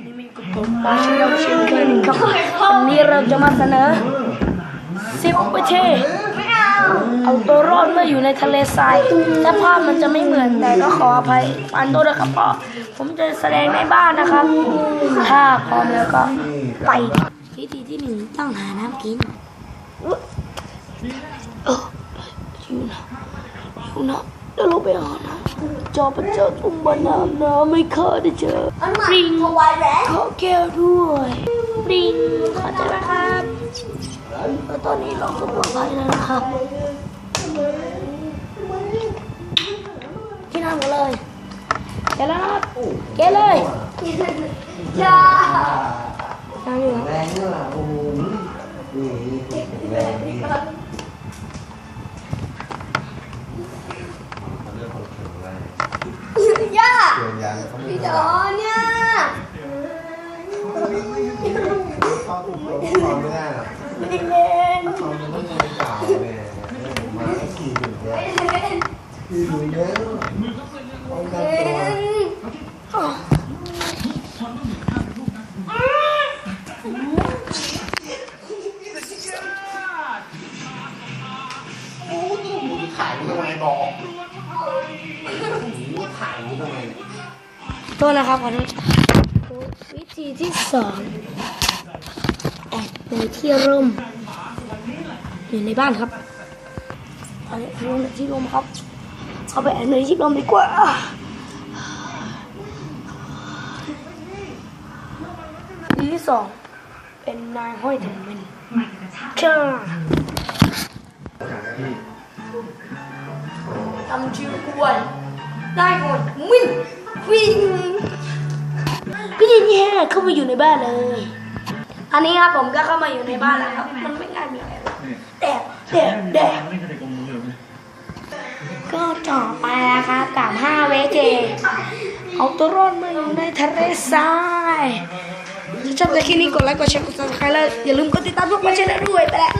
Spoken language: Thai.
นี่มีกับผมปาเชียวเช่นเคยครับวันนี้เราจะมาเสนอ10ประเทศเอาตัวรอดเมื่ออยู่ในทะเลทรายถ้าภาพมันจะไม่เหมือนแต่ก็ขออภัยอันโทษนะครับพ่อผมจะแสดงในบ้านนะครับถ้าพร้อมแล้วก็ไปวิธีที่1ต้องหาน้ำกินอยู่นะแล้วเราไปหาน้ำจอประเจอตุ้มบนน้ำไม่เคยได้เจอปริงขอแก้วด้วยปริงขอใจนะครับแล้วตอนนี้เราก็ปลอดภัยแล้วนะครับกินน้ำกันเลยแกแล้วนะครับแกเลยจ้าน้ำอยู่แรงด้วยล่ะโอ้โหแรงดีย่าพี่ดอนเนี่ยเขาถูกลงคอไม่ได้หรอกไม่เล่นคอมันต้องยังเก่าเนี่ยมาขี่อยู่เนี่ยขี่อยู่เนี่ยป้องกันตัวโอ้ตัวมึงถ่ายทำไมบอกถ่ายทำไมโทษนะครับขอโทษวิธีที่2แอบในที่ร่มอยู่ในบ้านครับไปในที่ร่มครับเข้าไปแอบในที่ร่มดีกว่าวิธีที่2เป็นนายห้อยถึงเป็นเชิญทำชื่อกวนได้ก่อนวิ่งพี่ดีนี่เข้ามาอยู่ในบ้านเลยอันนี้ครับผมก็เข้ามาอยู่ในบ้านแล้วครับมันไม่ง่ายมีอะไรแต่ก็ต่อไปแล้วครับกับ5 เวจเอาตัวรอดมาอยู่ในทะเลทรายถ้าชอบคลิปนี้กดไลค์กดแชร์กด Subscribe แล้วอย่าลืมกดติดตามพวกเราช่วยด้วยไปแล้ว